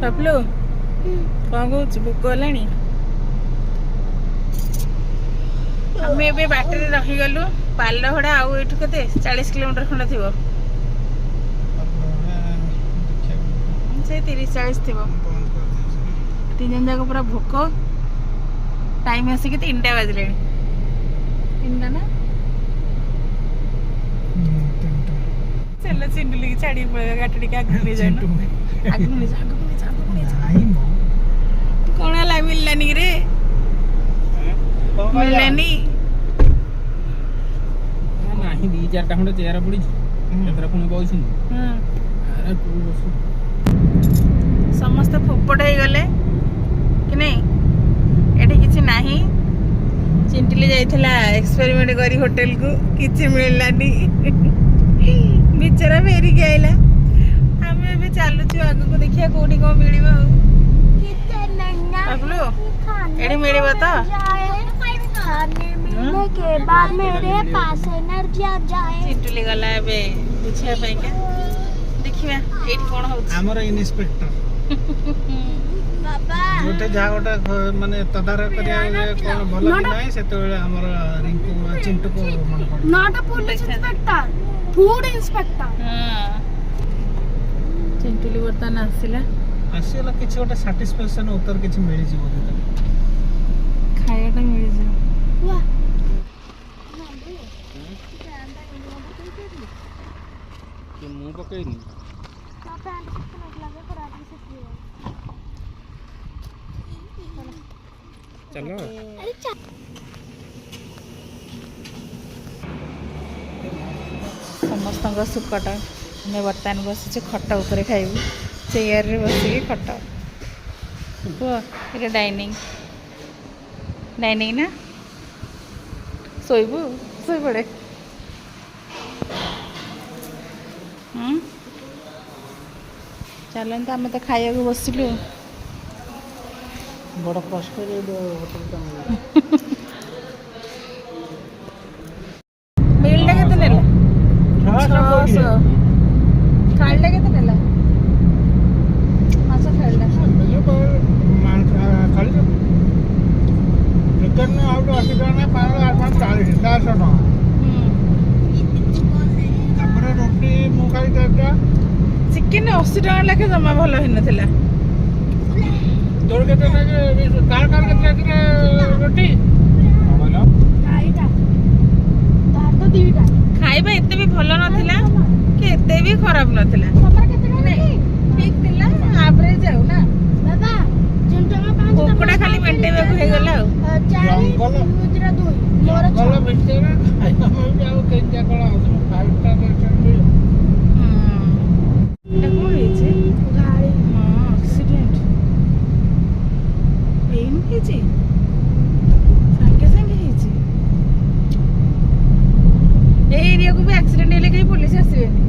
ବାପଲୁ କଣ କହୁଛୁ? ଭୋକ ହେଲାଣି? ଆମେ ଏବେ ବାଟରେ ରହିଗଲୁ। ପାଲହଡ଼ା ଆଉ ଏଇଠୁ କେତେ 40 କିଲୋମିଟର ଖଣ୍ଡେ ଥିବ, ସେ 30-40 ଥିବ। ତିନି ଜଣ ଯାକ ପୁରା ଭୋକ। ଟାଇମ ଆସିକି 3ଟା ବାଜିଲାଣି। 3ଟା ନା? ଚାଲ ଚିଣ୍ଡୁଲିକି ଛାଡ଼ିକି ପଳେଇବା। ଗାଡ଼ି ଟିକେ ଆଗକୁ ନେଇଯାଉନ। ଆଗକୁ ନେଇଯା, ଆଗକୁ ନେଇଯା, ଆଗକୁ ନେଇଯା। କଣ ହେଲା? ମିଳିଲାନି କି ରେ? ମିଳିଲାନି? ନାହିଁ 2-4ଟା ଖଣ୍ଡେ ଚେୟାର ପଡ଼ିଛି, ସେଥିରେ ପୁଣି ବସିଛନ୍ତି। ସମସ୍ତେ ଫୋପଟ ହେଇଗଲେ କି ନାଇଁ? ଏଠି କିଛି ନାହିଁ। ଚିଣ୍ଟିଲି ଯାଇଥିଲା ଏକ୍ସପେରିମେଣ୍ଟ କରି ହୋଟେଲକୁ, କିଛି ମିଳିଲାନି। ବିଚରା ଫେରିକି ଆଇଲା। ଆମେ ଏବେ ଚାଲୁଛୁ ଆଗକୁ, ଦେଖିବା କୋଉଠି କଣ ମିଳିବ। ଆଉ ବାବୁଲୁ ଏଠି ମିଳିବ ତ? के बाद मेरे पास एनर्जी आ जाए। चिंटुली गला एबे बुझिया पाइका। देखिबा एठी कोन होउछ हमर इन्स्पेक्टर बाबा जोटे जा गोटा माने तदारक करिया कोन भलो कि नाही सेते बेले हमर रिंकू चिंटू को मन पड़। Not a police inspector, food inspector. हां चिंटुली बर्तन आसिला किछि गोटा सैटिस्फैक्शन उत्तर किछि मिलि जी बोलते खायाटा मिलि जी। वाह कि मुंह पकईनी चलो समस्त सुकट हमें बर्तमान बस खट उपर खाइबू चेयर रे बसिक खट ये डाइनिंग डाइनिंग ना शोबू शो पड़े चलते आम तो खाया बसिलु बड़ कष्ट होटल मिलटा केते नेला 600 खाइला केते नेला माछ खाइला खाली चिकन आउट 80 टका पार 40 400 टका तापर रोटी मु खाई देता चिकन 80 टका लाखे जमा भल हिनथिला तोर केते लागे कार केते लागे रोटी बोलो खाइटा तार तो दीटा खाइबा एते भी भल नथिला कि एते भी खराब नथिला तमर केते नहीं ठीक थिला एवरेज जाऊ ना बाबा जिंटा में 5 कोकड़ा खाली मेंटेबे हो गेला 4 गुजरा 2 मोर गल बिटे ना खाइबा में जाऊ केजा कोन 5 स्टार रेस्टोरेंट में एटा कोन हेछि गाड़ी हां एक्सीडेंट एइन हेछि संगे संगे हेछि ए एरिया को भी एक्सीडेंट हेले कहीं पुलिस आसीबेनी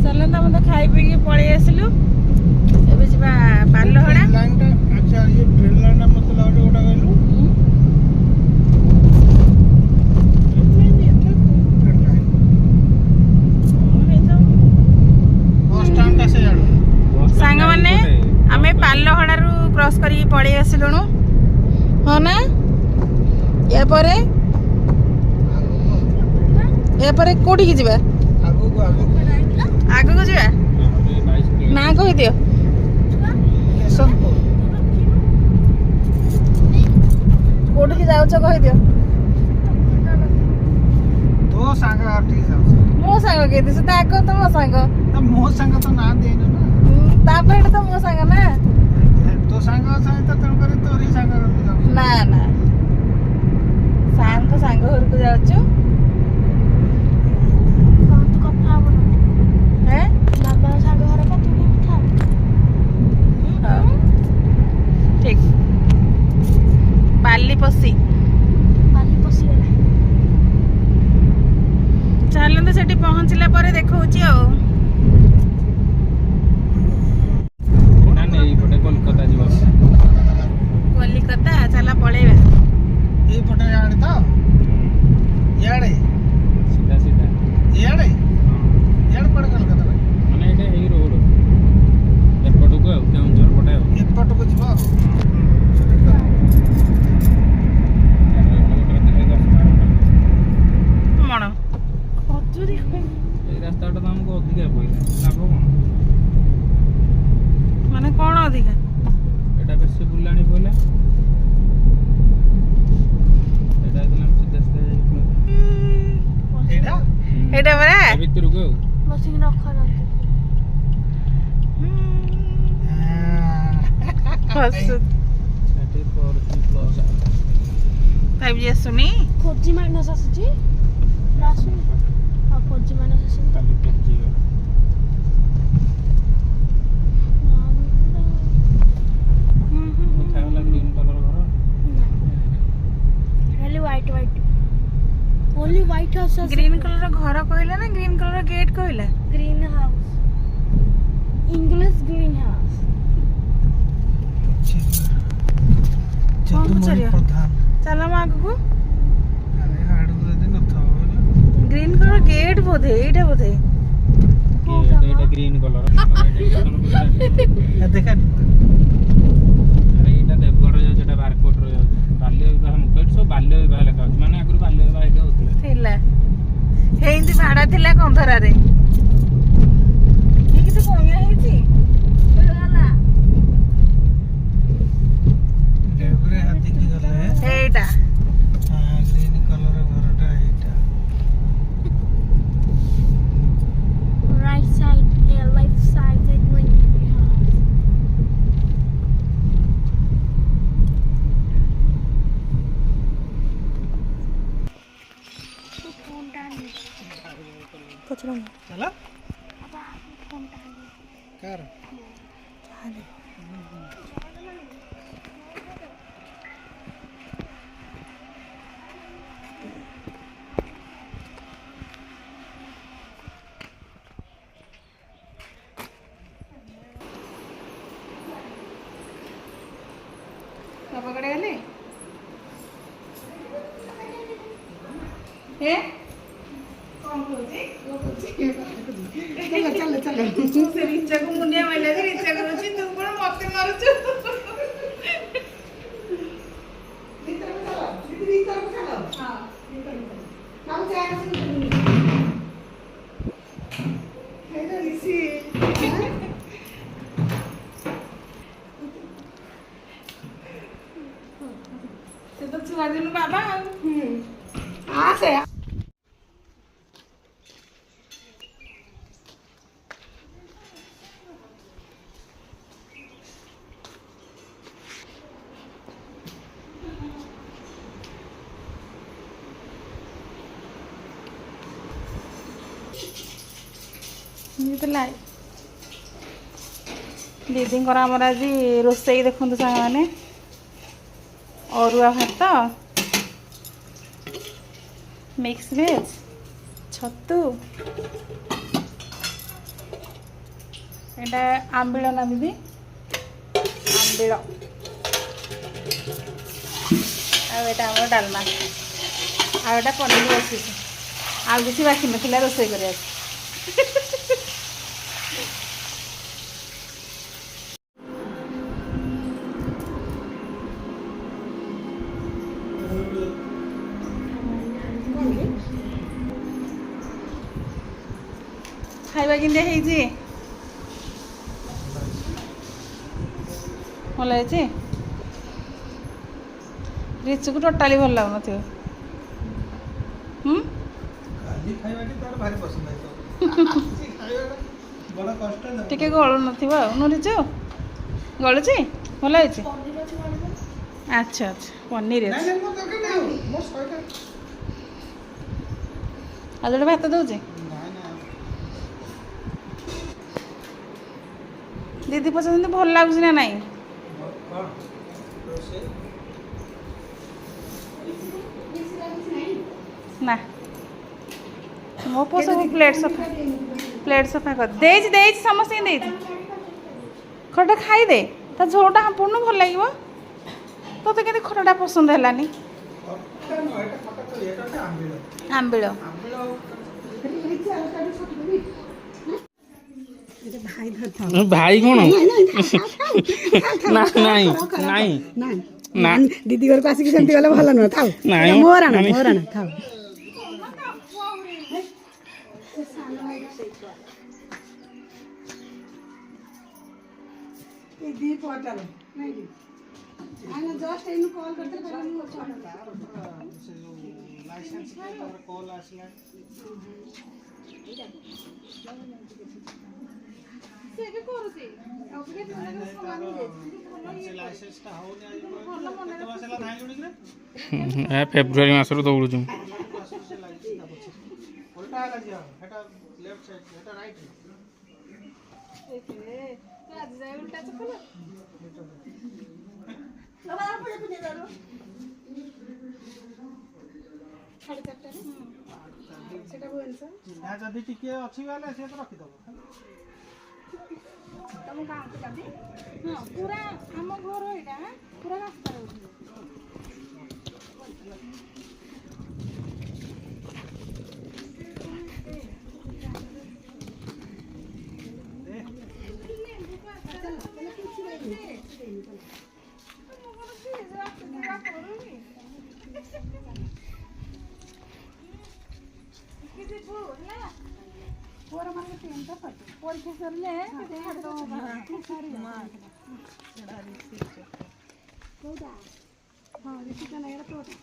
चलन हम तो खाई पी के पळे आसिलु एबे जिबा पालहड़ा लाइन टा अच्छा ये ट्रेन लाइन मतलब और गोटा गइलु बस स्टैंड का से जाडो सांग माने आमे पालहड़ा रु क्रॉस करी पळे आसिलुनु हो ना या परे कोठी की जिबा आगु को आगु को जिबा ना कहि दियो केशनपुर कोठी की जाउछ कहि दियो तो सांग ठीक जाउ मो सांग के दिस ता को तो मो सांग तो मो सांग तो ना देनो ना ता पेट तो मो सांग ना तो सांग तो तण करे तोरी सांग जाउ ना ना सांग सांग घर को जाउछु बहुत कथा बोल हैं बाबा साग घर का तू था हाँ। ठीक पाली पसी पानी पसी गला चलते सेठी पहुँचला पर देखौची आ ना नहीं पटे कोलकाता जीवा कलिकता चला पळेबा ए पटे याडे तो याडे ଏଇଟା ପରା ଭିତରକୁ ଆଉ ବସିକି ରଖନ୍ତି ହସୁ 5G ଆସୁନି 4G ମାଇନସ୍ ଆସୁଛି ନା ଆସୁନି ଆଉ 4G ମାଇନସ୍ ଆସୁନି କାଲି ପହଞ୍ଚିଗଲା। ଦେଖାଗଲା ଗ୍ରୀନ୍ କଲର ଘର। ଖାଲି white only white house green colour ଘର କହିଲା ନା ଗ୍ରୀନ କଲର ଗେଟ୍ କହିଲା green house English green house କଣ ପଚାରିବ? ପ୍ରଧାନ ଚାଲ ଆମ ଆଗକୁ ଆରେ ଆଡକୁ ଯଦି ନଥିବ ବୋଲେ ଗ୍ରୀନ କଲର ଗେଟ୍ ବୋଧେ ଏଇଟା ବୋଧେ ଏଇଟା ଗ୍ରୀନ କଲର। ଦେଖା ଆରେ ଏଇଟା ଦେବଗଡ଼ ଯାଉଛି, ଏଟା ବାରକୋଟର ଯାଉଛି। ବାଲ୍ୟ ବିବାହ ମୁକ୍ତ, ଏଠି ସବୁ ବାଲ୍ୟ ବିବାହ ଲେଖା ହଉଛି, ମାନେ ଆଗରୁ ବାଲ୍ୟ ବିବାହ ଏଠି ହଉଥିଲା। ଥିଲା ହେଇନ୍ତି ଭାଡା ଥିଲା କନ୍ଧରାରେ ଏ କେତେ କଇଁଆ ହେଇଛି ଲେବୁରେ ହାତୀକି ଗଲେ ଏଇଟା ଗ୍ରୀନ କଲର ଘରଟା ଏଇଟା right side left side is green house ପଛରେ ଚାଲ କାର ପକଡ଼େ ଗଲେ ଏ କଣ କହୁଛି ଚାଲ ଚାଲ ସେ ରିଚାକୁ ମୁଣ୍ଡିଆ ମାରିଲା ଯେ ରିଚା କରୁଛି ତୁ କଣ ମତେ ମାରୁଛୁ ସେ ତ ଛୁଆ ଦିନୁ ବାବା ଆଉ ଆସେ दीदीଙ୍କର ଆମର ଆଜି ରୋଷେଇ ଦେଖନ୍ତୁ ସାଙ୍ଗମାନେ ଅରୁଆ ଭାତ ମିକ୍ସ ଭେଜ୍ ଛତୁ ଏଇଟା ଆମ୍ବିଳ ନା ଦିଦି ଆମ୍ବିଳ ଆଉ ଏଇଟା ଆମର ଡାଲମା ଆଉ ଏଇଟା ପନିର ବସିଛି ଆଉ କିଛି ବାକି ନଥିଲା ରୋଷେଇ କରିବାକୁ ଖାଇବା କେମିତି ହେଇଛି ଭଲ ହେଇଛି ରିଚୁକୁ ଟୋଟାଲି ଭଲ ଲାଗୁନଥିବ କାଲି ଖାଇବାଟି ତାର ଭାରି ପସନ୍ଦ ହେଇଥିବ ବଡ଼ କଷ୍ଟ ନା ଟିକେ ଗଳୁ ନଥିବ ଆଉ ନୁ ରିଚୁ ଗଳୁଛି ଭଲ ହେଇଛି ଆଚ୍ଛା ଆଚ୍ଛା ପନିର ଅଛି ନାଇଁ ମୋ ଦରକାର ନାହିଁ ମୋ ଶହେଟା ଆଉ ଯୋଉଟା ଭାତ ଦେଉଛି ନାଇଁ ନାଇଁ ଦିଦି ପଚାରୁଛନ୍ତି ଭଲ ଲାଗୁଛି ନା ନାଇଁ କଣ ରୋଷେଇ ନା ମୋ ପୁଅ ସବୁ ପ୍ଲେଟ୍ ସଫା କରି ଦେଇଛି ଦେଇଛି ସମସ୍ତଙ୍କୁ ଦେଇଛି ଖଟା ଖାଇଦେ ତା ଝୋଳଟା ହାପୁଣୁ ଭଲ ଲାଗିବ ତୋତେ କେମିତି ଖଟାଟା ପସନ୍ଦ ହେଲାନି ଆମ୍ବିଳ ଭାଇ କଣ ନା ନାଇଁ ନାଇଁ ନା ଦିଦି ଘରକୁ ଆସିକି ସେମିତି ଗଲେ ଭଲ ନୁହଁ ଥାଉ ନାଇଁ ମୋର ଆଣ ଥାଉ ଲାଇସେନ୍ସ କଲ୍ ଆସିଲା ସେ ବି କରୁଛି ଅଭିକା ଦିନରେ ସମାନ ହେଇଯାଇଛି ସେ ଲାଇସେନ୍ସଟା ହଉନି ଆଜି କେତେ ମାସ ହେଲା ଧାଇଁଲୁଣି କିରେ? ଏ ଫେବୃଆରୀ ମାସରୁ ଦୌଡ଼ୁଛୁ। ସେ ଲାଗିଛି ତା ପଛରେ। ଓଲଟା ହେଲା ଝିଅ ହେଟା ଲେଫ୍ଟ ସାଇଡ ହେଟା ରାଇଟ ଆଜି ଯାଏ ଉଲ୍ଟା ଚପଲ ସାଢ଼େ ଚାରିଟାରେ ସେଟା ଭୁବନେଶ୍ୱର ଚିହ୍ନା ଯଦି ଟିକେ ଅଛି ଗଲେ ସିଏ ତ ରଖିଦବ। ତମ ଗାଁକୁ ଯାବି ହଁ ପୁରା ଆମ ଘର ଏଇଟା ପୁରା ରାସ୍ତାରେ ଉଠିବ ପରୀକ୍ଷା ସରିଲେ କୋଉଟା ହଁ ରିସିପ୍ଟ ନେଇଗଲା ତୋଟା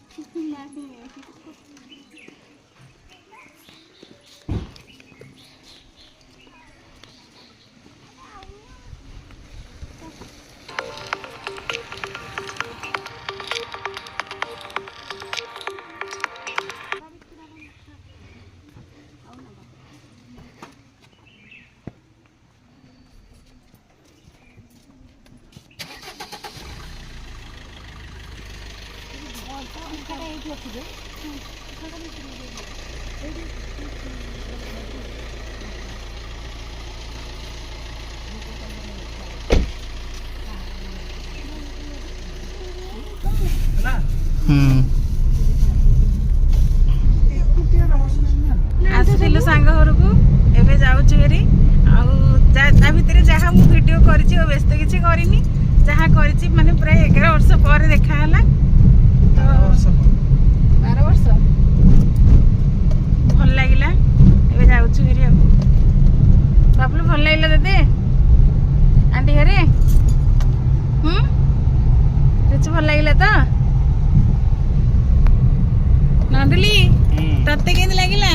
ଆସିଥିଲୁ ସାଙ୍ଗ ଘରକୁ ଏବେ ଯାଉଛୁ ହେରି ଆଉ ତା ଭିତରେ ଯାହା ମୁଁ ଭିଡ଼ିଓ କରିଛି ଆଉ ବ୍ୟସ୍ତ କିଛି କରିନି ଯାହା କରିଛି ମାନେ ପ୍ରାୟ 11 ବର୍ଷ ପରେ ଦେଖା ହେଲା 12 ବର୍ଷ ଭଲ ଲାଗିଲା ଏବେ ଯାଉଛୁ ହେରି ଆଉ ବାବୁଲୁ ଭଲ ଲାଗିଲା ତତେ ଆଣ୍ଟି ଘରେ ରିଚୁ ଭଲ ଲାଗିଲା ତ ନନ୍ଦୁଲି ତତେ କେମିତି ଲାଗିଲା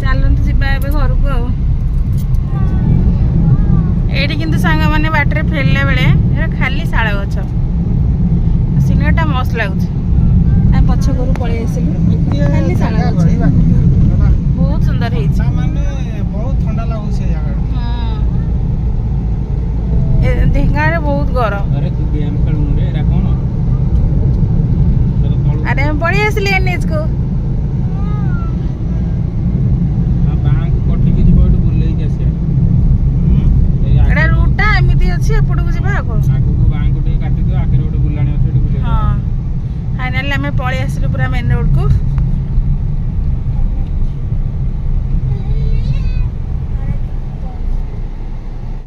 ଚାଲନ୍ତୁ ଯିବା ଏବେ ଘରକୁ ଆଉ ଏଇଠି କିନ୍ତୁ ସାଙ୍ଗମାନେ ବାଟରେ ଫେରିଲା ବେଳେ ଏଟା ଖାଲି ଶାଳ ଗଛ ସିନେମାଟା ମସ୍ତ ଲାଗୁଛି ଆମେ ପଛ ଘରୁ ପଳେଇ ଆସିଲୁ ଖାଲି ଶାଳ ଗଛ ବହୁତ ସୁନ୍ଦର ହେଇଛି ମାନେ ବହୁତ ଥଣ୍ଡା ଲାଗୁଛି ସେ ଜାଗାଟା। ଢେଙ୍ଗାରେ ବହୁତ ଗରମ ଆରେ ତୁ ଗେମ୍ ଖେଳୁନୁ ରେ ଏରା କଣ? ଆରେ ଆମେ ପଳେଇ ଆସିଲି NH କୁ